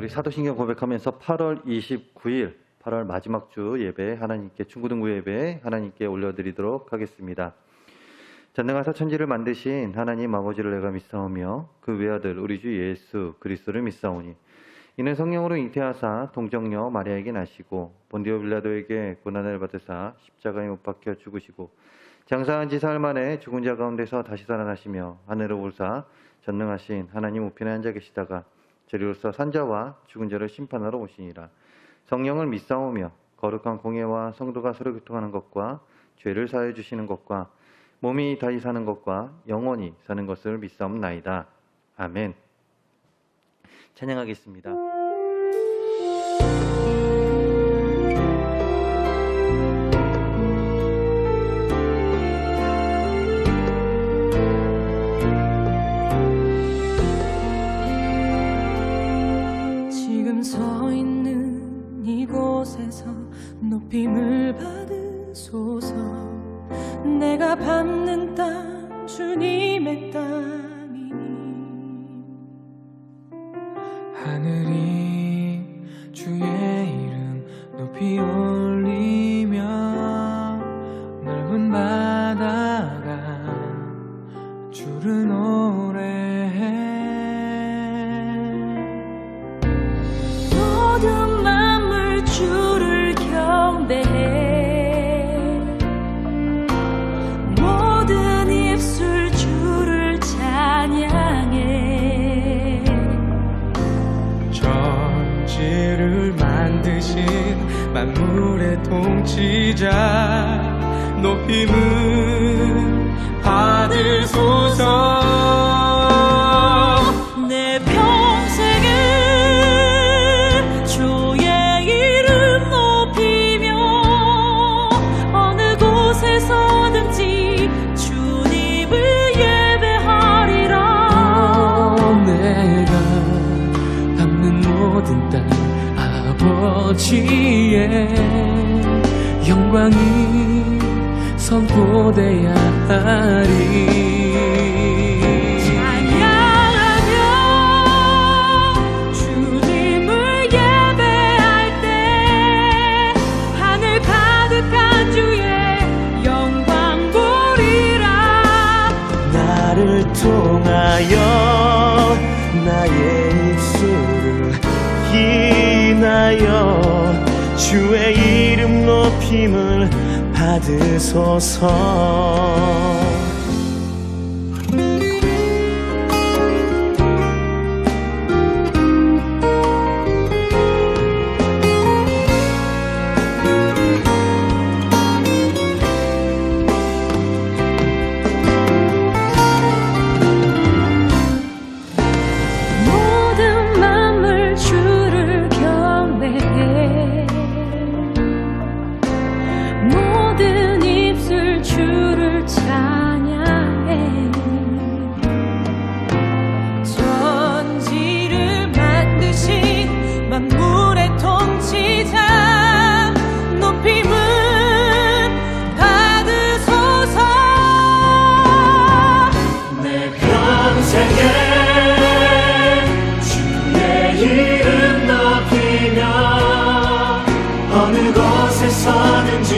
사도신경 고백하면서 8월 29일 8월 마지막 주 예배 하나님께 충고등부 예배 하나님께 올려드리도록 하겠습니다. 전능하사 천지를 만드신 하나님 아버지를 내가 믿사오며 그 외아들 우리 주 예수 그리스도를 믿사오니 이는 성령으로 잉태하사 동정녀 마리아에게 나시고 본디오 빌라도에게 고난을 받으사 십자가에 못 박혀 죽으시고 장사한 지 사흘 만에 죽은 자 가운데서 다시 살아나시며 하늘을 오르사 전능하신 하나님 우편에 앉아 계시다가 저리로서 산자와 죽은 자를 심판하러 오시니라. 성령을 믿사오며 거룩한 공예와 성도가 서로 교통하는 것과 죄를 사하여 주시는 것과 몸이 다시 사는 것과 영원히 사는 것을 믿사옵나이다. 아멘. 찬양하겠습니다. 지금 서 있는 이곳에서 높임을 받으소서. 내가 밟는 땅 주님의 땅이니 하늘이 주의 이름 높이 올리며 넓은 바다가 주를 노래해. 모든 만물 주를 경배해. 모든 입술 주를 찬양해. 천지를 만드신 만물의 통치자 높임을 받으소서. 내 평생에 주의 이름 높이며 어느 곳에서든지 주님을 예배하리라. 내가 밟는 모든 땅 아버지의 영광이 선포돼야 하리. 찬양하며 주님을 예배할 때 하늘 가득한 주의 영광 보리라. 나를 통하여 나의 입술을 인하여 주의 이름 높임을 받으소서. 모든 만물 주를 경배해. 모든 입술 주를 찬양해. 천지를 만드신 만물의 통치자 높임을 받으소서. 내 평생에 주의 이름 높이며 어느 곳에서든지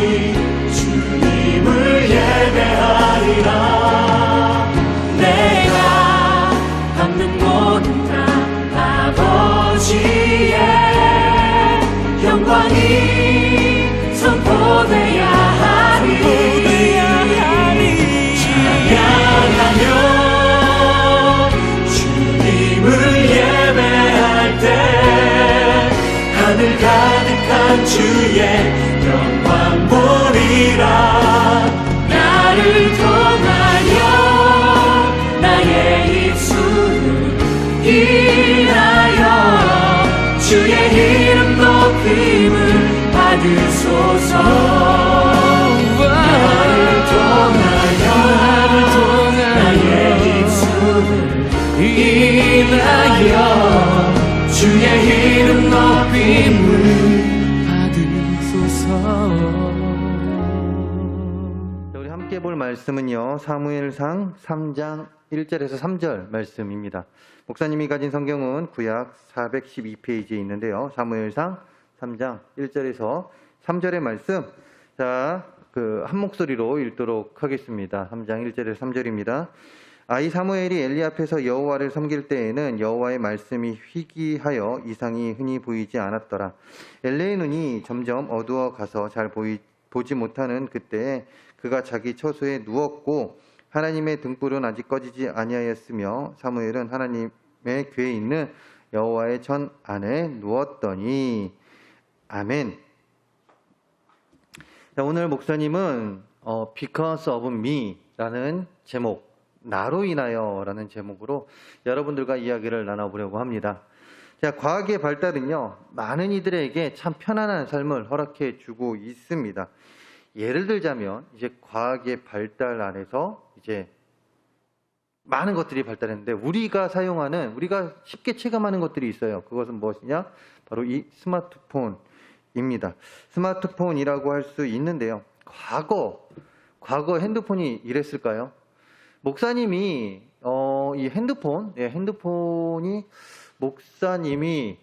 주님을 예배하리라. 내가 밟는 모든 땅 아버지의 영광이 선포돼야 하리. 찬양하며 주님을 예배할 때 하늘 가득한 주의 영광 보리라. 나를 통하여 나의 입술을 인하여 주의 이름 높임을 받으소서. 나를 통하여 나의 입술을 인하여 주의 이름 높임을 받으소서. 우리 함께 볼 말씀은요 사무엘상 3장 1절에서 3절 말씀입니다. 목사님이 가진 성경은 구약 412페이지에 있는데요. 사무엘상 3장 1절에서 3절의 말씀. 자, 한 목소리로 읽도록 하겠습니다. 3장 1절에서 3절입니다. 아이 사무엘이 엘리 앞에서 여호와를 섬길 때에는 여호와의 말씀이 희귀하여 이상이 흔히 보이지 않았더라. 엘리의 눈이 점점 어두워 가서 잘 보지 못하는 그때에 그가 자기 처소에 누웠고 하나님의 등불은 아직 꺼지지 아니하였으며 사무엘은 하나님의 궤에 있는 여호와의 전 안에 누웠더니. 아멘. 자, 오늘 목사님은 Because of me라는 제목, 나로 인하여라는 제목으로 여러분들과 이야기를 나눠보려고 합니다. 자, 과학의 발달은요, 많은 이들에게 참 편안한 삶을 허락해 주고 있습니다. 예를 들자면 이제 과학의 발달 안에서 이제 많은 것들이 발달했는데 우리가 쉽게 체감하는 것들이 있어요. 그것은 무엇이냐? 바로 이 스마트폰입니다. 스마트폰이라고 할 수 있는데요. 과거 핸드폰이 이랬을까요? 목사님이 이 핸드폰이 목사님이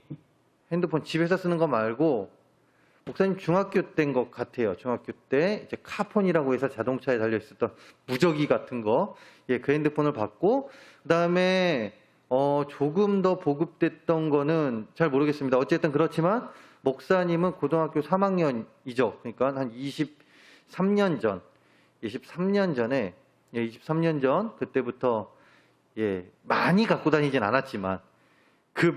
핸드폰 집에서 쓰는 거 말고 목사님 중학교 때인 것 같아요. 중학교 때 이제 카폰이라고 해서 자동차에 달려 있었던 무전기 같은 거, 그 핸드폰을 받고 그다음에 조금 더 보급됐던 거는 잘 모르겠습니다. 어쨌든 그렇지만 목사님은 고등학교 3학년이죠. 그러니까 한 23년 전 그때부터 많이 갖고 다니진 않았지만 그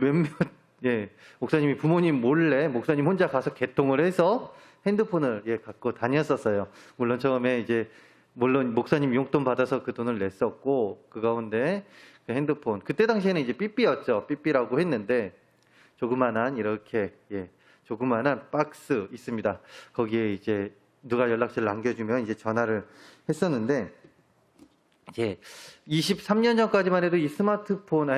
목사님이 부모님 몰래 목사님 혼자 가서 개통을 해서 핸드폰을 갖고 다녔었어요. 물론 처음에 물론 목사님 용돈 받아서 그 돈을 냈었고 그 가운데 그 핸드폰 그때 당시에는 이제 삐삐였죠. 삐삐라고 했는데 조그만한 조그만한 박스 있습니다. 거기에 이제 누가 연락처를 남겨주면 이제 전화를 했었는데 이제 23년 전까지만 해도 이 스마트폰이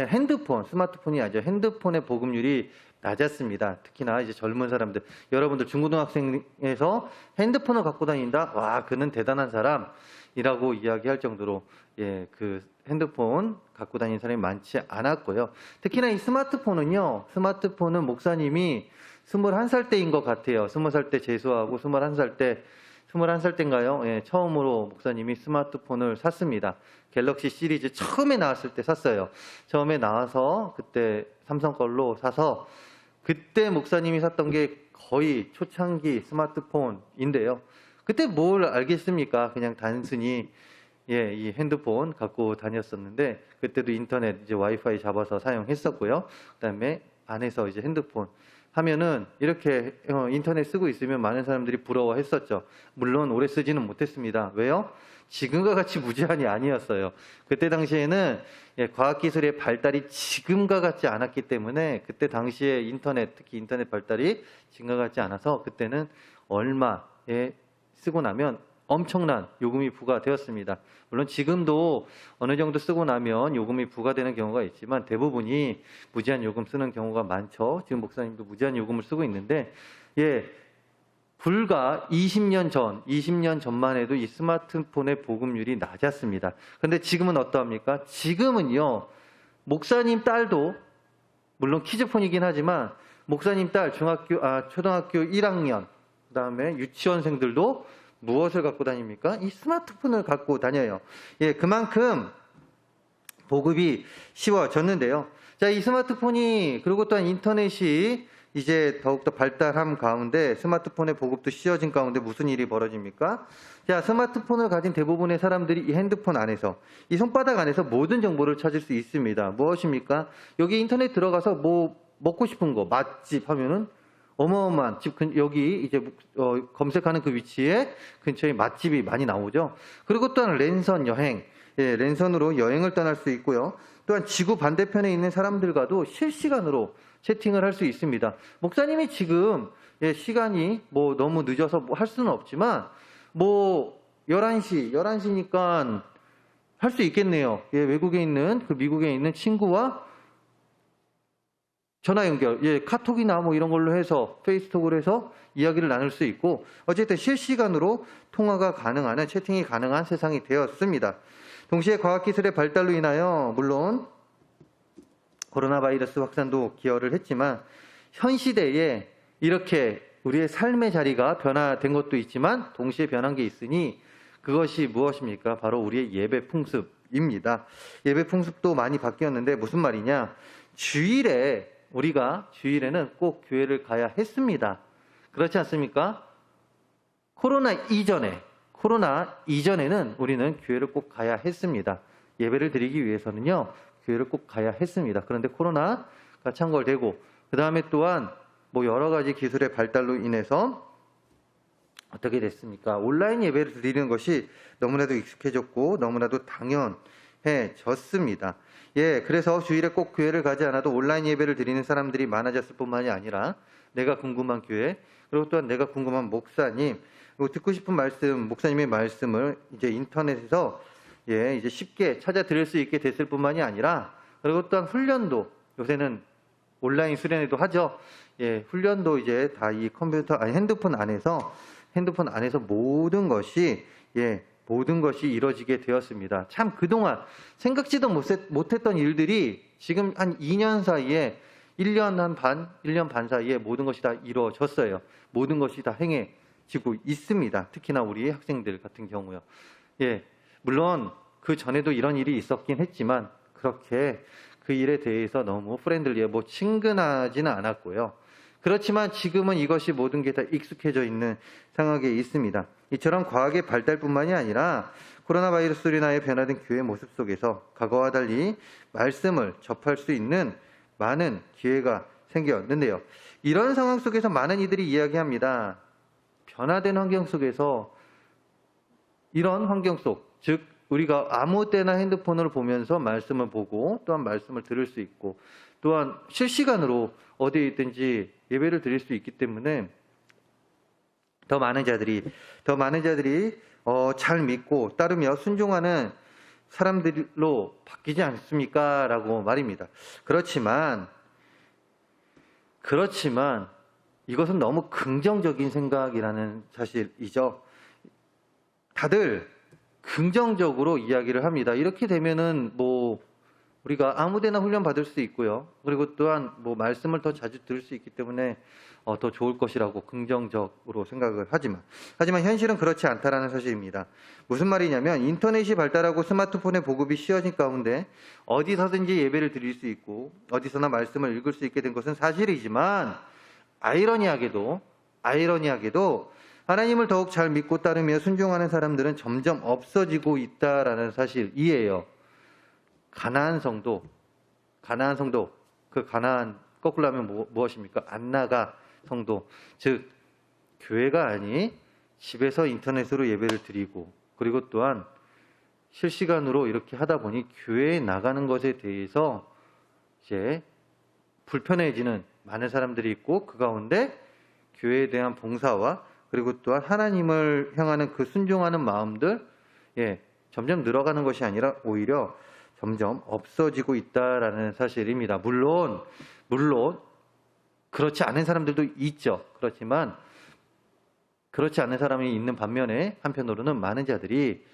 아니죠. 핸드폰의 보급률이 낮았습니다. 특히나 이제 젊은 사람들, 여러분들 중고등학생에서 핸드폰을 갖고 다닌다? 와, 그는 대단한 사람이라고 이야기할 정도로 그 핸드폰 갖고 다니는 사람이 많지 않았고요. 특히나 이 스마트폰은 목사님이 21살 때인 것 같아요. 20살 때 재수하고 21살 때인가요? 처음으로 목사님이 스마트폰을 샀습니다. 갤럭시 시리즈 처음에 나왔을 때 샀어요. 처음에 나와서 그때 삼성 걸로 사서 그때 목사님이 샀던 게 거의 초창기 스마트폰인데요. 그때 뭘 알겠습니까? 그냥 단순히 이 핸드폰 갖고 다녔었는데 그때도 인터넷 이제 와이파이 잡아서 사용했었고요. 그다음에 안에서 이제 핸드폰 하면은 이렇게 인터넷 쓰고 있으면 많은 사람들이 부러워했었죠. 물론 오래 쓰지는 못했습니다. 왜요? 지금과 같이 무제한이 아니었어요. 그때 당시에는 과학기술의 발달이 지금과 같지 않았기 때문에 그때 당시에 특히 인터넷 발달이 지금과 같지 않아서 그때는 얼마에 쓰고 나면 엄청난 요금이 부과되었습니다. 물론 지금도 어느 정도 쓰고 나면 요금이 부과되는 경우가 있지만 대부분이 무제한 요금 쓰는 경우가 많죠. 지금 목사님도 무제한 요금을 쓰고 있는데 불과 20년 전만 해도 이 스마트폰의 보급률이 낮았습니다. 그런데 지금은 어떠합니까? 지금은요, 목사님 딸도 물론 키즈폰이긴 하지만 목사님 딸 초등학교 1학년 그다음에 유치원생들도 무엇을 갖고 다닙니까? 이 스마트폰을 갖고 다녀요. 그만큼 보급이 쉬워졌는데요. 자, 이 스마트폰이 그리고 또한 인터넷이 이제 더욱더 발달함 가운데 스마트폰의 보급도 쉬워진 가운데 무슨 일이 벌어집니까? 자, 스마트폰을 가진 대부분의 사람들이 이 핸드폰 안에서 이 손바닥 안에서 모든 정보를 찾을 수 있습니다. 무엇입니까? 여기 인터넷 들어가서 뭐 먹고 싶은 거 맛집 하면은 어마어마한 집 여기 이제 검색하는 그 위치에 근처에 맛집이 많이 나오죠. 그리고 또한 랜선 여행, 랜선으로 여행을 떠날 수 있고요. 또한 지구 반대편에 있는 사람들과도 실시간으로 채팅을 할 수 있습니다. 목사님이 지금 시간이 뭐 너무 늦어서 뭐 할 수는 없지만 뭐 11시니까 할 수 있겠네요. 외국에 있는 그 미국에 있는 친구와 전화 연결, 카톡이나 뭐 이런 걸로 해서 페이스톡으로 해서 이야기를 나눌 수 있고 어쨌든 실시간으로 통화가 가능한 채팅이 가능한 세상이 되었습니다. 동시에 과학기술의 발달로 인하여 물론 코로나 바이러스 확산도 기여를 했지만 현 시대에 이렇게 우리의 삶의 자리가 변화된 것도 있지만 동시에 변한 게 있으니 그것이 무엇입니까? 바로 우리의 예배 풍습입니다. 예배 풍습도 많이 바뀌었는데 무슨 말이냐? 우리가 주일에는 꼭 교회를 가야 했습니다. 그렇지 않습니까? 코로나 이전에는 우리는 교회를 꼭 가야 했습니다. 예배를 드리기 위해서는요, 교회를 꼭 가야 했습니다. 그런데 코로나가 창궐되고, 그 다음에 또한 뭐 여러 가지 기술의 발달로 인해서 어떻게 됐습니까? 온라인 예배를 드리는 것이 너무나도 익숙해졌고, 너무나도 당연해졌습니다. 예, 그래서 주일에 꼭 교회를 가지 않아도 온라인 예배를 드리는 사람들이 많아졌을 뿐만이 아니라, 내가 궁금한 교회, 그리고 또한 내가 궁금한 목사님, 그리고 듣고 싶은 말씀, 목사님의 말씀을 이제 인터넷에서 이제 쉽게 찾아 들을 수 있게 됐을 뿐만이 아니라, 그리고 또한 훈련도, 요새는 온라인 수련회도 하죠. 예, 훈련도 이제 다 이 핸드폰 안에서 모든 것이 이루어지게 되었습니다. 참 그동안 생각지도 못했던 일들이 지금 한 2년 사이에 1년 반 사이에 모든 것이 다 이루어졌어요. 모든 것이 다 행해지고 있습니다. 특히나 우리 학생들 같은 경우요. 예, 물론 그 전에도 이런 일이 있었긴 했지만 그렇게 그 일에 대해서 너무 프렌들리해 친근하지는 않았고요. 그렇지만 지금은 이것이 모든 게 다 익숙해져 있는 상황에 있습니다. 이처럼 과학의 발달뿐만이 아니라 코로나 바이러스로 인하여 변화된 교회 모습 속에서 과거와 달리 말씀을 접할 수 있는 많은 기회가 생겼는데요. 이런 상황 속에서 많은 이들이 이야기합니다. 변화된 환경 속에서, 이런 환경 속, 즉 우리가 아무 때나 핸드폰을 보면서 말씀을 보고 또한 말씀을 들을 수 있고 또한 실시간으로 어디에 있든지 예배를 드릴 수 있기 때문에 더 많은 자들이 잘 믿고 따르며 순종하는 사람들로 바뀌지 않습니까? 라고 말입니다. 그렇지만 이것은 너무 긍정적인 생각이라는 사실이죠. 다들 긍정적으로 이야기를 합니다. 이렇게 되면은 우리가 아무데나 훈련 받을 수 있고요. 그리고 또한 말씀을 더 자주 들을 수 있기 때문에 더 좋을 것이라고 긍정적으로 생각을 하지만 현실은 그렇지 않다라는 사실입니다. 무슨 말이냐면 인터넷이 발달하고 스마트폰의 보급이 쉬워진 가운데 어디서든지 예배를 드릴 수 있고 어디서나 말씀을 읽을 수 있게 된 것은 사실이지만 아이러니하게도 하나님을 더욱 잘 믿고 따르며 순종하는 사람들은 점점 없어지고 있다라는 사실이에요. 가나안 성도, 그 가나안 거꾸로 하면 무엇입니까? 안나가 성도, 즉 교회가 아닌 집에서 인터넷으로 예배를 드리고 그리고 또한 실시간으로 이렇게 하다 보니 교회에 나가는 것에 대해서 이제 불편해지는 많은 사람들이 있고 그 가운데 교회에 대한 봉사와 그리고 또한 하나님을 향하는 그 순종하는 마음들 점점 늘어가는 것이 아니라 오히려 점점 없어지고 있다라는 사실입니다. 물론 그렇지 않은 사람들도 있죠. 그렇지만 그렇지 않은 사람이 있는 반면에 한편으로는 많은 자들이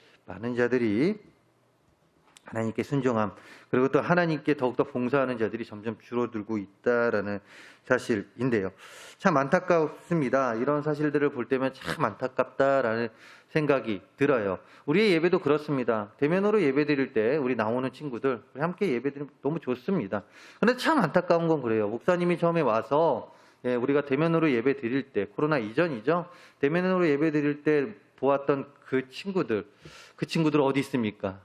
하나님께 순종함 그리고 또 하나님께 더욱더 봉사하는 자들이 점점 줄어들고 있다라는 사실인데요. 참 안타깝습니다. 이런 사실들을 볼 때면 참 안타깝다라는 생각이 들어요. 우리의 예배도 그렇습니다. 대면으로 예배 드릴 때 우리 나오는 친구들 우리 함께 예배 드리면 너무 좋습니다. 그런데 참 안타까운 건 그래요. 목사님이 처음에 와서 우리가 대면으로 예배 드릴 때 코로나 이전이죠. 대면으로 예배 드릴 때 보았던 그 친구들 어디 있습니까?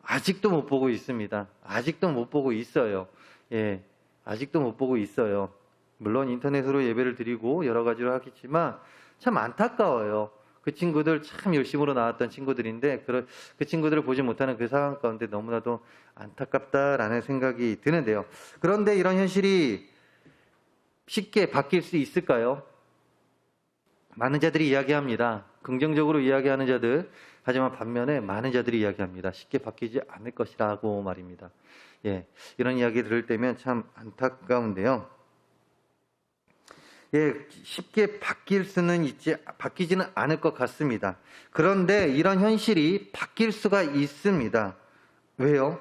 아직도 못 보고 있습니다. 아직도 못 보고 있어요. 아직도 못 보고 있어요. 물론 인터넷으로 예배를 드리고 여러 가지로 하겠지만 참 안타까워요. 그 친구들 참 열심으로 나왔던 친구들인데 그 친구들을 보지 못하는 그 상황 가운데 너무나도 안타깝다라는 생각이 드는데요. 그런데 이런 현실이 쉽게 바뀔 수 있을까요? 많은 자들이 이야기합니다. 긍정적으로 이야기하는 자들, 하지만 반면에 많은 자들이 이야기합니다. 쉽게 바뀌지 않을 것이라고 말입니다. 이런 이야기 들을 때면 참 안타까운데요. 쉽게 바뀌지는 않을 것 같습니다. 그런데 이런 현실이 바뀔 수가 있습니다. 왜요?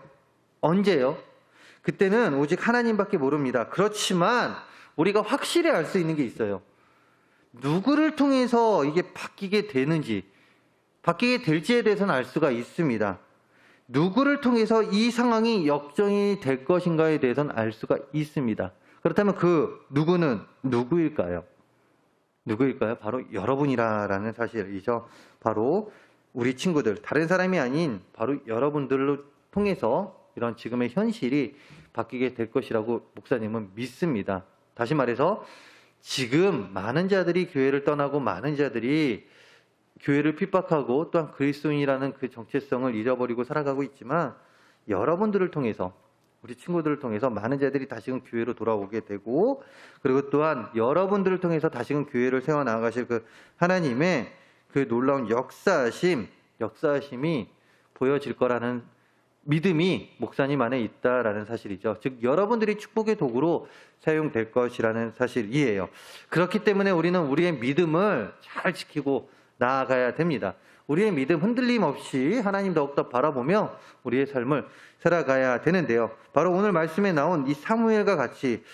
언제요? 그때는 오직 하나님밖에 모릅니다. 그렇지만 우리가 확실히 알 수 있는 게 있어요. 누구를 통해서 이게 바뀌게 되는지, 바뀌게 될지에 대해서는 알 수가 있습니다. 누구를 통해서 이 상황이 역전이 될 것인가에 대해서는 알 수가 있습니다. 그렇다면 그 누구는 누구일까요? 누구일까요? 바로 여러분이라는 사실이죠. 바로 우리 친구들, 다른 사람이 아닌 바로 여러분들을 통해서 이런 지금의 현실이 바뀌게 될 것이라고 목사님은 믿습니다. 다시 말해서 지금 많은 자들이 교회를 떠나고 많은 자들이 교회를 핍박하고 또한 그리스도인이라는 그 정체성을 잊어버리고 살아가고 있지만 여러분들을 통해서, 우리 친구들을 통해서 많은 자들이 다시금 교회로 돌아오게 되고, 그리고 또한 여러분들을 통해서 다시금 교회를 세워나가실 그 하나님의 그 놀라운 역사하심이 보여질 거라는 믿음이 목사님 안에 있다라는 사실이죠. 즉 여러분들이 축복의 도구로 사용될 것이라는 사실이에요. 그렇기 때문에 우리는 우리의 믿음을 잘 지키고 나아가야 됩니다. 우리의 믿음 흔들림 없이 하나님 더욱더 바라보며 우리의 삶을 살아가야 되는데요. 바로 오늘 말씀에 나온 이 사무엘과 같이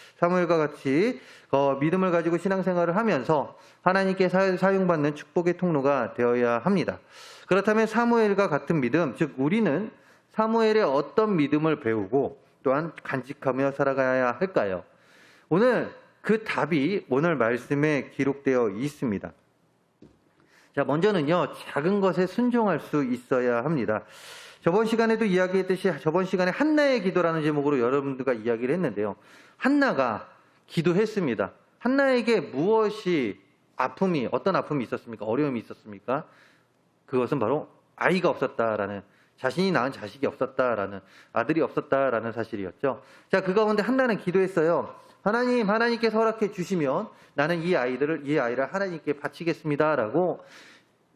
믿음을 가지고 신앙생활을 하면서 하나님께 사용받는 축복의 통로가 되어야 합니다. 그렇다면 사무엘과 같은 믿음, 즉 우리는 사무엘의 어떤 믿음을 배우고 또한 간직하며 살아가야 할까요? 오늘 그 답이 오늘 말씀에 기록되어 있습니다. 자, 먼저는요, 작은 것에 순종할 수 있어야 합니다. 저번 시간에도 이야기했듯이 저번 시간에 한나의 기도라는 제목으로 여러분들과 이야기를 했는데요. 한나가 기도했습니다. 한나에게 어떤 아픔이 있었습니까? 어려움이 있었습니까? 그것은 바로 아이가 없었다라는, 자신이 낳은 자식이 없었다라는, 아들이 없었다라는 사실이었죠. 자, 그 가운데 한나는 기도했어요. 하나님께서 허락해 주시면 나는 이 아이를 하나님께 바치겠습니다라고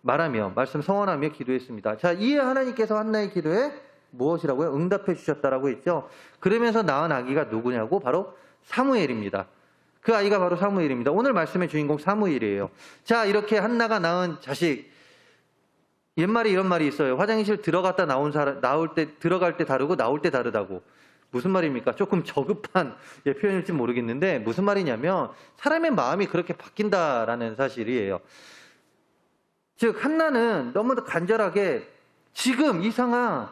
말씀 서원하며 기도했습니다. 자, 이에 하나님께서 한나의 기도에 무엇이라고요? 응답해 주셨다라고 했죠. 그러면서 낳은 아기가 누구냐고? 바로 사무엘입니다. 그 아이가 바로 사무엘입니다. 오늘 말씀의 주인공 사무엘이에요. 자, 이렇게 한나가 낳은 자식, 옛말에 이런 말이 있어요. 화장실 들어갈 때 다르고 나올 때 다르다고. 무슨 말입니까? 조금 저급한 표현일지 모르겠는데 무슨 말이냐면 사람의 마음이 그렇게 바뀐다라는 사실이에요. 즉 한나는 너무도 간절하게 지금 이 상황,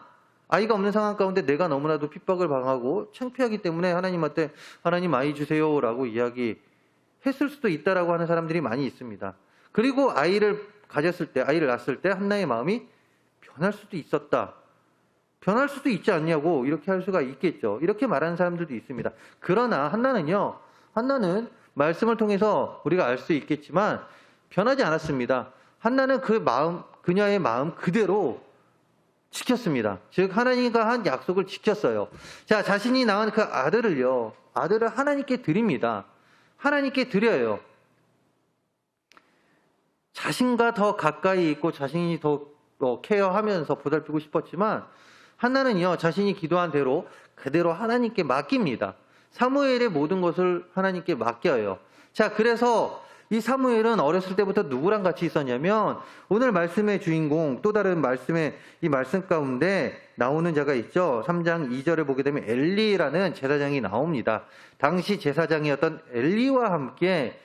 아이가 없는 상황 가운데 내가 너무나도 핍박을 당하고 창피하기 때문에 하나님한테 하나님 아이 주세요라고 이야기했을 수도 있다라고 하는 사람들이 많이 있습니다. 그리고 아이를 낳았을 때 한나의 마음이 변할 수도 있었다. 변할 수도 있지 않냐고 이렇게 할 수가 있겠죠. 이렇게 말하는 사람들도 있습니다. 그러나 한나는 말씀을 통해서 우리가 알 수 있겠지만 변하지 않았습니다. 한나는 그녀의 마음 그대로 지켰습니다. 즉 하나님과 한 약속을 지켰어요. 자, 자신이 낳은 그 아들을 하나님께 드립니다. 하나님께 드려요. 자신과 더 가까이 있고 자신이 더 케어하면서 보살피고 싶었지만 한나는요, 자신이 기도한 대로 그대로 하나님께 맡깁니다. 사무엘의 모든 것을 하나님께 맡겨요. 자, 그래서 이 사무엘은 어렸을 때부터 누구랑 같이 있었냐면 오늘 말씀의 주인공, 또 다른 이 말씀 가운데 나오는 자가 있죠. 3장 2절을 보게 되면 엘리라는 제사장이 나옵니다. 당시 제사장이었던 엘리와 함께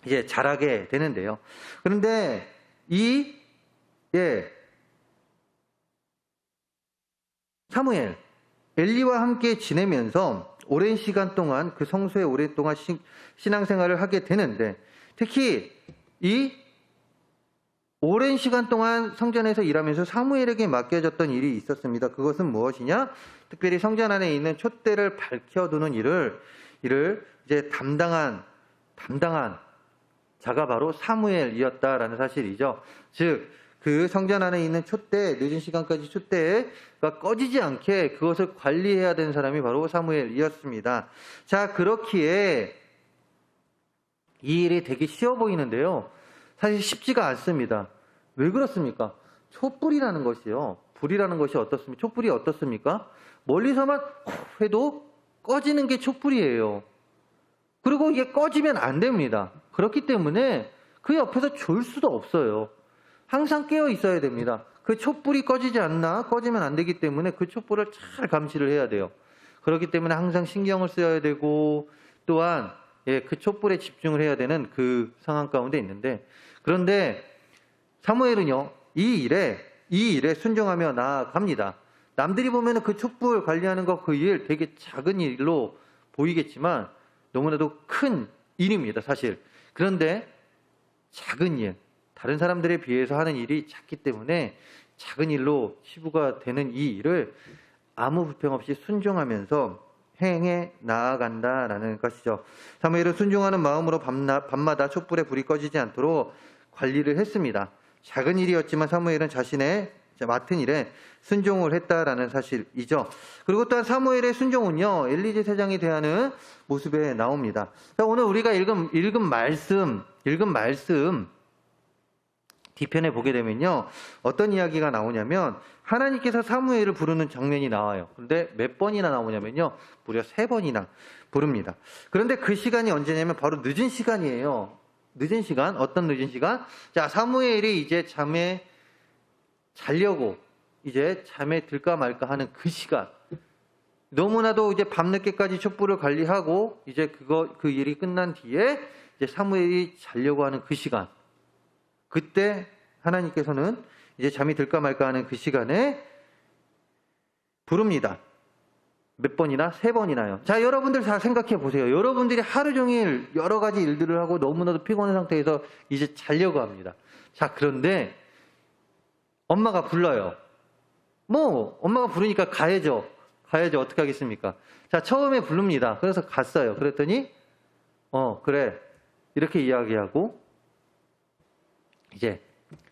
이제 자라게 되는데요. 그런데 사무엘, 엘리와 함께 지내면서 오랜 시간 동안 그 성소에 오랫동안 신앙생활을 하게 되는데 특히 이 오랜 시간 동안 성전에서 일하면서 사무엘에게 맡겨졌던 일이 있었습니다. 그것은 무엇이냐? 특별히 성전 안에 있는 촛대를 밝혀두는 일을 이제 담당한 자가 바로 사무엘이었다라는 사실이죠. 즉 그 성전 안에 있는 늦은 시간까지 촛대가 꺼지지 않게 그것을 관리해야 되는 사람이 바로 사무엘이었습니다. 자, 그렇기에 이 일이 되게 쉬워 보이는데요. 사실 쉽지가 않습니다. 왜 그렇습니까? 촛불이라는 것이요. 불이라는 것이 어떻습니까? 촛불이 어떻습니까? 멀리서만 해도 꺼지는 게 촛불이에요. 그리고 이게 꺼지면 안 됩니다. 그렇기 때문에 그 옆에서 졸 수도 없어요. 항상 깨어 있어야 됩니다. 그 촛불이 꺼지지 않나? 꺼지면 안 되기 때문에 그 촛불을 잘 감시를 해야 돼요. 그렇기 때문에 항상 신경을 써야 되고 또한 그 촛불에 집중을 해야 되는 그 상황 가운데 있는데, 그런데 사무엘은요, 이 일에 순종하며 나아갑니다. 남들이 보면 그 촛불 관리하는 거 그 일 되게 작은 일로 보이겠지만 너무나도 큰 일입니다, 사실. 그런데 작은 일, 다른 사람들에 비해서 하는 일이 작기 때문에 작은 일로 치부가 되는 이 일을 아무 불평 없이 순종하면서 행해 나아간다라는 것이죠. 사무엘은 순종하는 마음으로 밤마다 촛불에 불이 꺼지지 않도록 관리를 했습니다. 작은 일이었지만 사무엘은 자신의 맡은 일에 순종을 했다라는 사실이죠. 그리고 또한 사무엘의 순종은요, 엘리 제사장이 대하는 모습에 나옵니다. 자, 오늘 우리가 읽은 말씀 뒤편에 보게 되면요, 어떤 이야기가 나오냐면 하나님께서 사무엘을 부르는 장면이 나와요. 그런데 몇 번이나 나오냐면요, 무려 3번이나 부릅니다. 그런데 그 시간이 언제냐면 바로 늦은 시간이에요. 늦은 시간, 어떤 늦은 시간? 자, 사무엘이 이제 자려고 이제 잠에 들까 말까 하는 그 시간. 너무나도 이제 밤늦게까지 촛불을 관리하고 이제 그 일이 끝난 뒤에 이제 사무엘이 자려고 하는 그 시간. 그때 하나님께서는 이제 잠이 들까 말까 하는 그 시간에 부릅니다. 몇 번이나? 3번이나요. 자, 여러분들 다 생각해 보세요. 여러분들이 하루 종일 여러 가지 일들을 하고 너무나도 피곤한 상태에서 이제 자려고 합니다. 자, 그런데 엄마가 불러요. 엄마가 부르니까 가야죠. 어떻게 하겠습니까? 자, 처음에 부릅니다. 그래서 갔어요. 그랬더니 그래, 이렇게 이야기하고 이제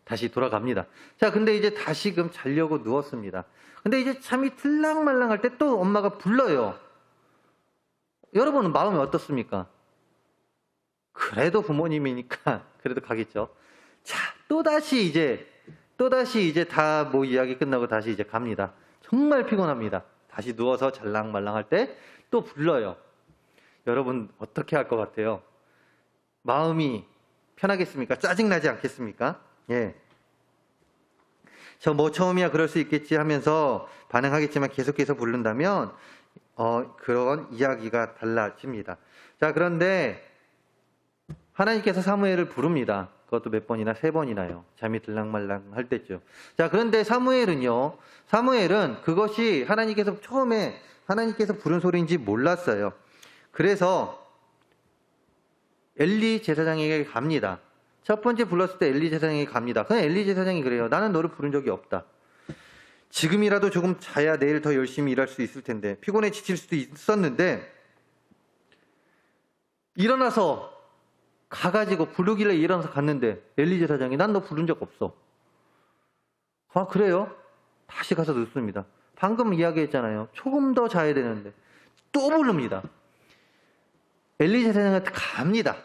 다시 돌아갑니다. 자, 근데 이제 다시금 자려고 누웠습니다. 근데 이제 잠이 들랑말랑할 때 또 엄마가 불러요. 여러분은 마음이 어떻습니까? 그래도 부모님이니까 그래도 가겠죠. 자, 또다시 이제 다 이야기 끝나고 다시 이제 갑니다. 정말 피곤합니다. 다시 누워서 잘랑말랑할 때 또 불러요. 여러분 어떻게 할 것 같아요? 마음이 편하겠습니까? 짜증나지 않겠습니까? 예. 처음이야 그럴 수 있겠지 하면서 반응하겠지만 계속해서 부른다면 그런 이야기가 달라집니다. 자, 그런데 하나님께서 사무엘을 부릅니다. 그것도 몇 번이나? 3번이나요. 잠이 들랑말랑 할 때죠. 자, 그런데 사무엘은 그것이 처음에 하나님께서 부른 소리인지 몰랐어요. 그래서 엘리 제사장에게 갑니다. 첫 번째 불렀을 때 엘리 제사장에게 갑니다. 그냥 엘리 제사장이 그래요. 나는 너를 부른 적이 없다. 지금이라도 조금 자야 내일 더 열심히 일할 수 있을 텐데, 피곤해 지칠 수도 있었는데, 일어나서 가가지고 부르길래 일어나서 갔는데 엘리 제사장이 난 너 부른 적 없어. 아, 그래요? 다시 가서 늦습니다. 방금 이야기했잖아요. 조금 더 자야 되는데 또 부릅니다. 엘리 제사장한테 갑니다.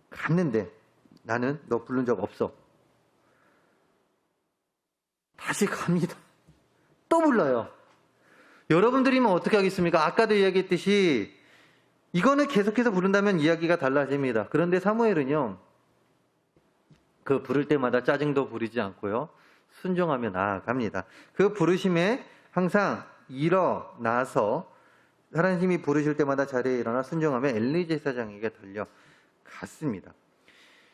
갔는데 나는 너 부른 적 없어. 다시 갑니다. 또 불러요. 여러분들이면 어떻게 하겠습니까? 아까도 이야기했듯이 이거는 계속해서 부른다면 이야기가 달라집니다. 그런데 사무엘은요, 그 부를 때마다 짜증도 부리지 않고요, 순종하며 나아갑니다. 그 부르심에 항상 일어나서 하나님이 부르실 때마다 자리에 일어나 순종하며 엘리 제사장에게 달려갔습니다.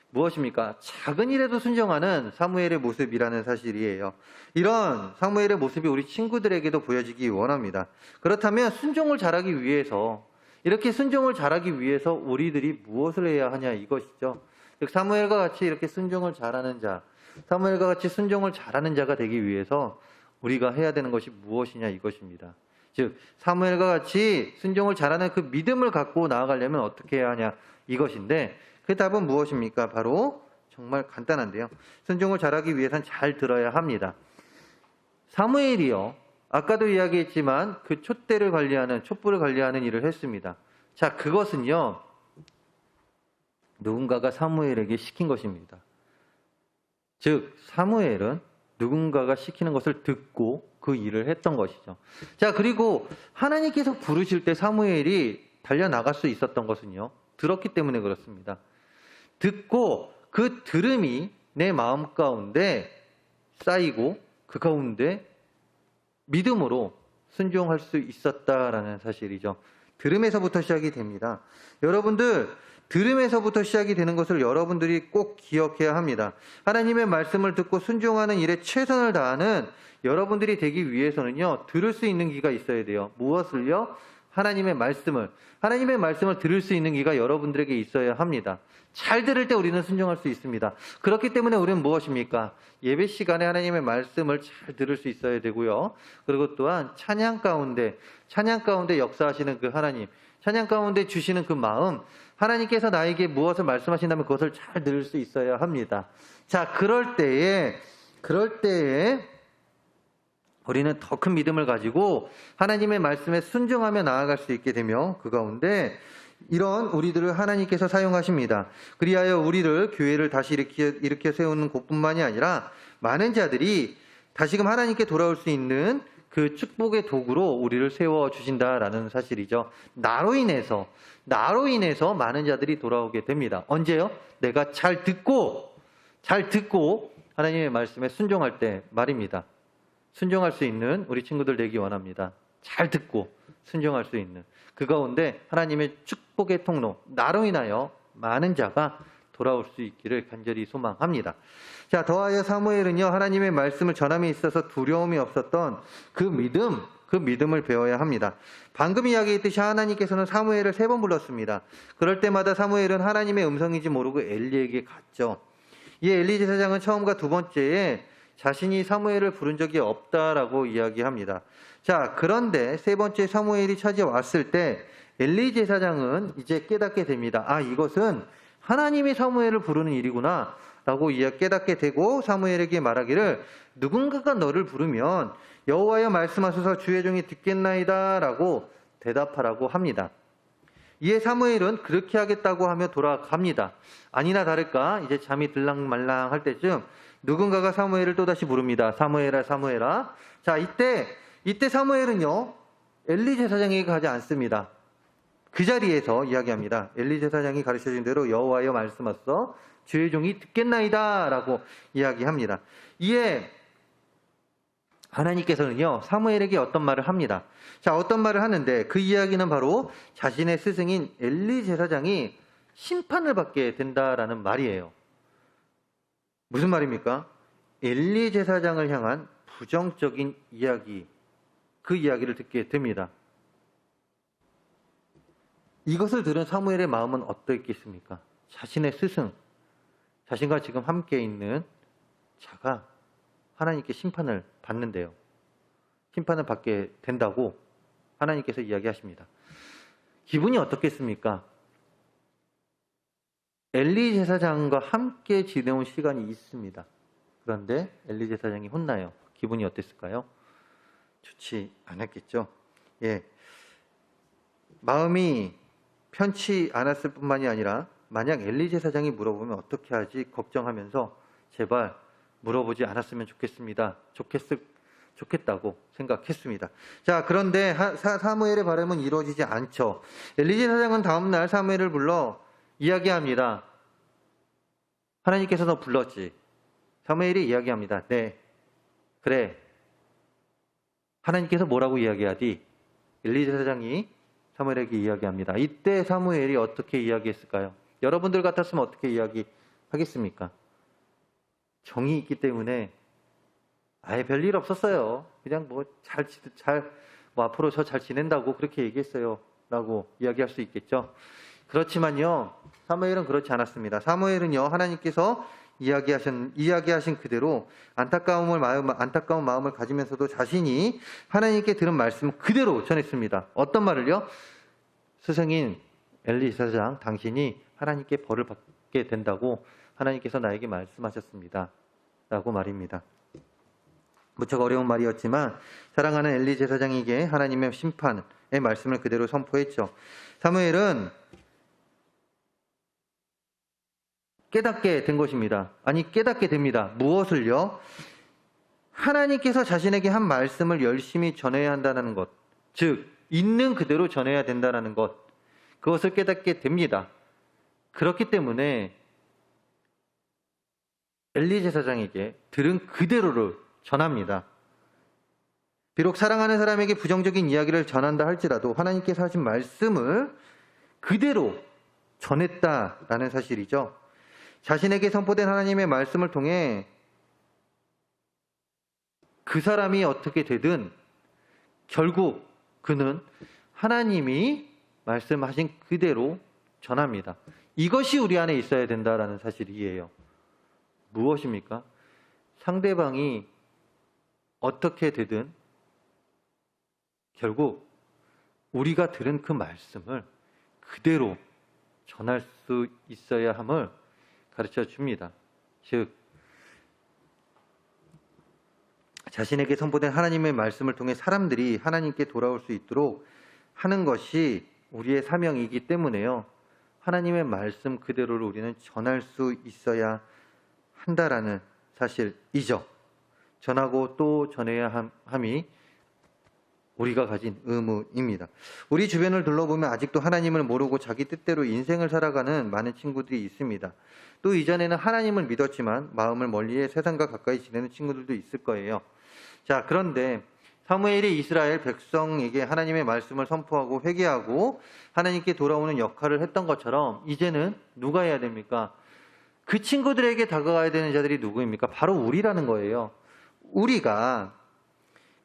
무엇입니까? 작은 일에도 순종하는 사무엘의 모습이라는 사실이에요. 이런 사무엘의 모습이 우리 친구들에게도 보여지기 원합니다. 그렇다면 순종을 잘하기 위해서, 이렇게 순종을 잘하기 위해서 우리들이 무엇을 해야 하냐 이것이죠. 즉 사무엘과 같이 이렇게 순종을 잘하는 자, 사무엘과 같이 순종을 잘하는 자가 되기 위해서 우리가 해야 되는 것이 무엇이냐 이것입니다. 즉 사무엘과 같이 순종을 잘하는 그 믿음을 갖고 나아가려면 어떻게 해야 하냐 이것인데, 그 답은 무엇입니까? 바로 정말 간단한데요. 순종을 잘하기 위해서는 잘 들어야 합니다. 사무엘이요, 아까도 이야기했지만 그 촛불을 관리하는 일을 했습니다. 자, 그것은요, 누군가가 사무엘에게 시킨 것입니다. 즉 사무엘은 누군가가 시키는 것을 듣고 그 일을 했던 것이죠. 자, 그리고 하나님께서 부르실 때 사무엘이 달려나갈 수 있었던 것은요, 들었기 때문에 그렇습니다. 듣고 그 들음이 내 마음 가운데 쌓이고 그 가운데 믿음으로 순종할 수 있었다라는 사실이죠. 들음에서부터 시작이 됩니다. 여러분들, 들음에서부터 시작이 되는 것을 여러분들이 꼭 기억해야 합니다. 하나님의 말씀을 듣고 순종하는 일에 최선을 다하는 여러분들이 되기 위해서는요, 들을 수 있는 귀가 있어야 돼요. 무엇을요? 하나님의 말씀을 들을 수 있는 귀가 여러분들에게 있어야 합니다. 잘 들을 때 우리는 순종할 수 있습니다. 그렇기 때문에 우리는 무엇입니까? 예배 시간에 하나님의 말씀을 잘 들을 수 있어야 되고요. 그리고 또한 찬양 가운데 역사하시는 그 하나님, 찬양 가운데 주시는 그 마음, 하나님께서 나에게 무엇을 말씀하신다면 그것을 잘 들을 수 있어야 합니다. 자, 그럴 때에 우리는 더 큰 믿음을 가지고 하나님의 말씀에 순종하며 나아갈 수 있게 되며 그 가운데 이런 우리들을 하나님께서 사용하십니다. 그리하여 우리를 교회를 다시 일으켜 세우는 것뿐만이 아니라 많은 자들이 다시금 하나님께 돌아올 수 있는 그 축복의 도구로 우리를 세워주신다라는 사실이죠. 나로 인해서 많은 자들이 돌아오게 됩니다. 언제요? 내가 잘 듣고 하나님의 말씀에 순종할 때 말입니다. 순종할 수 있는 우리 친구들 되기 원합니다. 잘 듣고 순종할 수 있는 그 가운데 하나님의 축복의 통로, 나로 인하여 많은 자가 돌아올 수 있기를 간절히 소망합니다. 자, 더하여 사무엘은요, 하나님의 말씀을 전함에 있어서 두려움이 없었던 그 믿음을 배워야 합니다. 방금 이야기했듯이 하나님께서는 사무엘을 3번 불렀습니다. 그럴 때마다 사무엘은 하나님의 음성인지 모르고 엘리에게 갔죠. 이 엘리 제사장은 처음과 두 번째에 자신이 사무엘을 부른 적이 없다라고 이야기합니다. 자, 그런데 세 번째 사무엘이 찾아왔을 때 엘리 제사장은 이제 깨닫게 됩니다. 아, 이것은 하나님이 사무엘을 부르는 일이구나 라고 깨닫게 되고 사무엘에게 말하기를 누군가가 너를 부르면 여호와여 말씀하소서 주의 종이 듣겠나이다 라고 대답하라고 합니다. 이에 사무엘은 그렇게 하겠다고 하며 돌아갑니다. 아니나 다를까 이제 잠이 들랑말랑 할 때쯤 누군가가 사무엘을 또다시 부릅니다. 사무엘아, 사무엘아. 자, 이때 사무엘은요, 엘리 제사장에게 가지 않습니다. 그 자리에서 이야기합니다. 엘리 제사장이 가르쳐준 대로 여호와여 말씀하소서 주의 종이 듣겠나이다 라고 이야기합니다. 이에 하나님께서는요, 사무엘에게 어떤 말을 합니다. 자, 어떤 말을 하는데 그 이야기는 바로 자신의 스승인 엘리 제사장이 심판을 받게 된다라는 말이에요. 무슨 말입니까? 엘리 제사장을 향한 부정적인 이야기, 그 이야기를 듣게 됩니다. 이것을 들은 사무엘의 마음은 어떠했겠습니까? 자신의 스승, 자신과 지금 함께 있는 자가 하나님께 심판을 받는데요. 심판을 받게 된다고 하나님께서 이야기하십니다. 기분이 어떻겠습니까? 엘리 제사장과 함께 지내온 시간이 있습니다. 그런데 엘리 제사장이 혼나요. 기분이 어땠을까요? 좋지 않았겠죠. 예, 마음이 편치 않았을 뿐만이 아니라 만약 엘리 제사장이 물어보면 어떻게 하지 걱정하면서 제발 물어보지 않았으면 좋겠다고 생각했습니다. 자, 그런데 사무엘의 바람은 이루어지지 않죠. 엘리 제사장은 다음날 사무엘을 불러 이야기합니다. 하나님께서 너 불렀지. 사무엘이 이야기합니다. 네, 그래. 하나님께서 뭐라고 이야기하디? 엘리 제사장이 사무엘에게 이야기합니다. 이때 사무엘이 어떻게 이야기했을까요? 여러분들 같았으면 어떻게 이야기하겠습니까? 정이 있기 때문에 아예 별일 없었어요. 그냥 앞으로 저 잘 지낸다고 그렇게 얘기했어요. 라고 이야기할 수 있겠죠. 그렇지만요, 사무엘은 그렇지 않았습니다. 사무엘은요, 하나님께서 이야기하신 그대로 안타까운 마음을 가지면서도 자신이 하나님께 들은 말씀 그대로 전했습니다. 어떤 말을요? 스승인 엘리 제사장, 당신이 하나님께 벌을 받게 된다고 하나님께서 나에게 말씀하셨습니다. 라고 말입니다. 무척 어려운 말이었지만 사랑하는 엘리 제사장에게 하나님의 심판의 말씀을 그대로 선포했죠. 사무엘은 깨닫게 된 것입니다. 아니, 깨닫게 됩니다. 무엇을요? 하나님께서 자신에게 한 말씀을 열심히 전해야 한다는 것, 즉 있는 그대로 전해야 된다는 것, 그것을 깨닫게 됩니다. 그렇기 때문에 엘리 제사장에게 들은 그대로를 전합니다. 비록 사랑하는 사람에게 부정적인 이야기를 전한다 할지라도 하나님께서 하신 말씀을 그대로 전했다라는 사실이죠. 자신에게 선포된 하나님의 말씀을 통해 그 사람이 어떻게 되든 결국 그는 하나님이 말씀하신 그대로 전합니다. 이것이 우리 안에 있어야 된다라는 사실이에요. 무엇입니까? 상대방이 어떻게 되든 결국 우리가 들은 그 말씀을 그대로 전할 수 있어야 함을 가르쳐 줍니다. 즉, 자신에게 선포된 하나님의 말씀을 통해 사람들이 하나님께 돌아올 수 있도록 하는 것이 우리의 사명이기 때문에요. 하나님의 말씀 그대로를 우리는 전할 수 있어야 한다라는 사실이죠. 전하고 또 전해야 함이 우리가 가진 의무입니다. 우리 주변을 둘러보면 아직도 하나님을 모르고 자기 뜻대로 인생을 살아가는 많은 친구들이 있습니다. 또 이전에는 하나님을 믿었지만 마음을 멀리해 세상과 가까이 지내는 친구들도 있을 거예요. 자, 그런데 사무엘이 이스라엘 백성에게 하나님의 말씀을 선포하고 회개하고 하나님께 돌아오는 역할을 했던 것처럼 이제는 누가 해야 됩니까? 그 친구들에게 다가가야 되는 자들이 누구입니까? 바로 우리라는 거예요. 우리가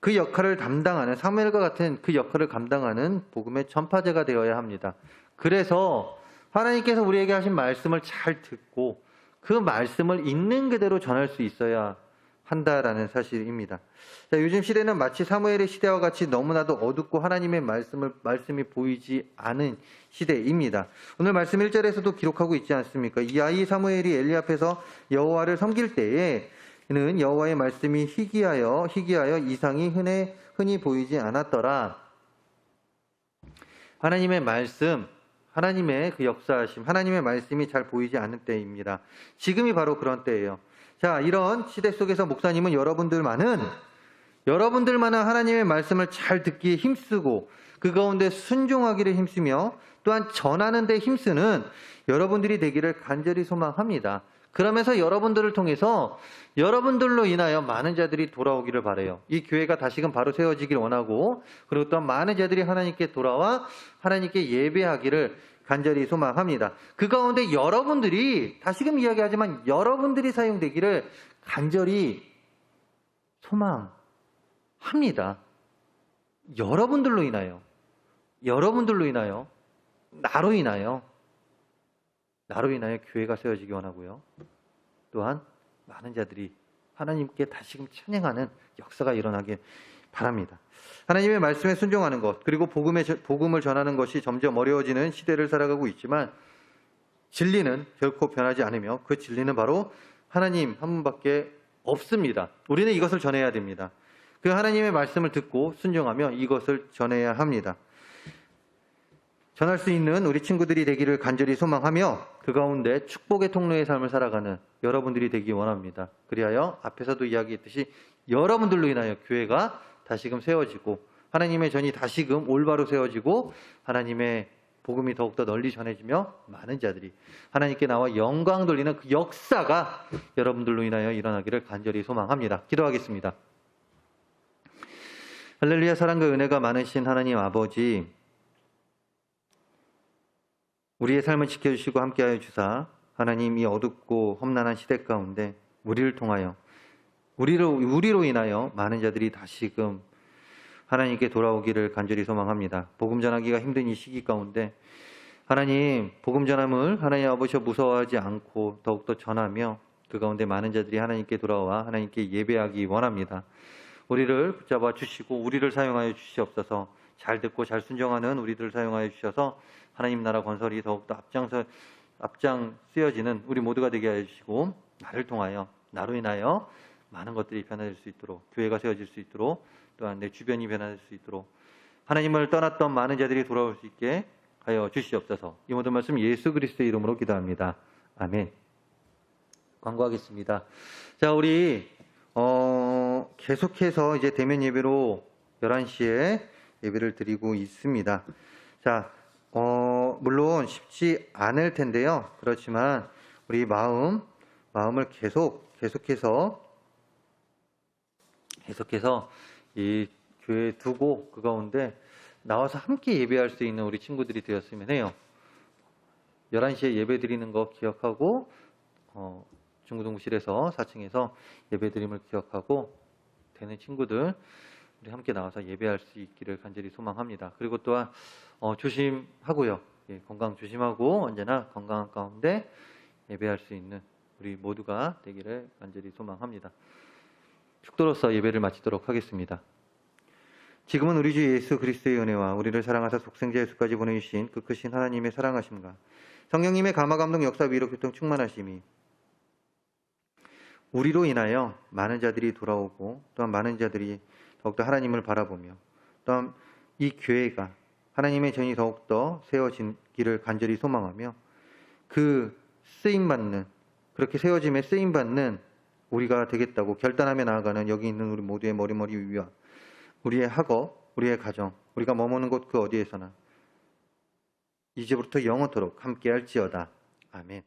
그 역할을 담당하는, 사무엘과 같은 그 역할을 감당하는 복음의 전파자가 되어야 합니다. 그래서 하나님께서 우리에게 하신 말씀을 잘 듣고 그 말씀을 있는 그대로 전할 수 있어야 한다라는 사실입니다. 자, 요즘 시대는 마치 사무엘의 시대와 같이 너무나도 어둡고 하나님의 말씀이 보이지 않은 시대입니다. 오늘 말씀 1절에서도 기록하고 있지 않습니까? 이 아이 사무엘이 엘리 앞에서 여호와를 섬길 때에는 여호와의 말씀이 희귀하여 이상이 흔히 보이지 않았더라. 하나님의 말씀, 하나님의 그 역사하심, 하나님의 말씀이 잘 보이지 않을 때입니다. 지금이 바로 그런 때예요. 자, 이런 시대 속에서 목사님은 여러분들만은 하나님의 말씀을 잘 듣기에 힘쓰고 그 가운데 순종하기를 힘쓰며 또한 전하는 데 힘쓰는 여러분들이 되기를 간절히 소망합니다. 그러면서 여러분들을 통해서 여러분들로 인하여 많은 자들이 돌아오기를 바라요. 이 교회가 다시금 바로 세워지길 원하고 그리고 또한 많은 자들이 하나님께 돌아와 하나님께 예배하기를 간절히 소망합니다. 그 가운데 여러분들이, 다시금 이야기하지만 여러분들이 사용되기를 간절히 소망합니다. 여러분들로 인하여, 나로 인하여 교회가 세워지기 원하고요. 또한 많은 자들이 하나님께 다시금 찬양하는 역사가 일어나길 바랍니다. 하나님의 말씀에 순종하는 것, 그리고 복음을 전하는 것이 점점 어려워지는 시대를 살아가고 있지만 진리는 결코 변하지 않으며 그 진리는 바로 하나님 한 분밖에 없습니다. 우리는 이것을 전해야 됩니다. 그 하나님의 말씀을 듣고 순종하며 이것을 전해야 합니다. 전할 수 있는 우리 친구들이 되기를 간절히 소망하며 그 가운데 축복의 통로의 삶을 살아가는 여러분들이 되기 원합니다. 그리하여 앞에서도 이야기했듯이 여러분들로 인하여 교회가 다시금 세워지고 하나님의 전이 다시금 올바로 세워지고 하나님의 복음이 더욱더 널리 전해지며 많은 자들이 하나님께 나와 영광 돌리는 그 역사가 여러분들로 인하여 일어나기를 간절히 소망합니다. 기도하겠습니다. 할렐루야. 사랑과 은혜가 많으신 하나님 아버지, 우리의 삶을 지켜주시고 함께하여 주사 하나님 이 어둡고 험난한 시대 가운데 우리를 통하여 우리로 인하여 많은 자들이 다시금 하나님께 돌아오기를 간절히 소망합니다. 복음 전하기가 힘든 이 시기 가운데 하나님 복음 전함을 하나님 아버지 무서워하지 않고 더욱더 전하며 그 가운데 많은 자들이 하나님께 돌아와 하나님께 예배하기 원합니다. 우리를 붙잡아 주시고 우리를 사용하여 주시옵소서. 잘 듣고 잘 순종하는 우리들을 사용하여 주셔서 하나님 나라 건설이 더욱더 앞장 쓰여지는 우리 모두가 되게 하여 주시고 나를 통하여 나로 인하여 많은 것들이 변화될 수 있도록 교회가 세워질 수 있도록 또한 내 주변이 변화될 수 있도록 하나님을 떠났던 많은 자들이 돌아올 수 있게 하여 주시옵소서. 이 모든 말씀 예수 그리스도의 이름으로 기도합니다. 아멘. 광고하겠습니다. 자, 우리 계속해서 이제 대면 예배로 11시에 예배를 드리고 있습니다. 자, 물론 쉽지 않을 텐데요. 그렇지만 우리 마음을 계속해서 계속해서 이 교회 두고 그 가운데 나와서 함께 예배할 수 있는 우리 친구들이 되었으면 해요. 11시에 예배 드리는 거 기억하고 중고등부실에서 4층에서 예배 드림을 기억하고 되는 친구들 우리 함께 나와서 예배할 수 있기를 간절히 소망합니다. 그리고 또한 조심하고요. 예, 건강 조심하고 언제나 건강한 가운데 예배할 수 있는 우리 모두가 되기를 간절히 소망합니다. 축도로서 예배를 마치도록 하겠습니다. 지금은 우리 주 예수 그리스도의 은혜와 우리를 사랑하사 속생자 예수까지 보내주신 그 크신 하나님의 사랑하심과 성령님의 감화 감동 역사 위로 교통 충만하심이 우리로 인하여 많은 자들이 돌아오고 또한 많은 자들이 더욱더 하나님을 바라보며 또한 이 교회가 하나님의 전이 더욱더 세워지기를 간절히 소망하며 그 쓰임받는 그렇게 세워짐에 쓰임받는 우리가 되겠다고 결단하며 나아가는 여기 있는 우리 모두의 머리 위와 우리의 학업, 우리의 가정, 우리가 머무는 곳 그 어디에서나 이제부터 영원토록 함께할지어다. 아멘.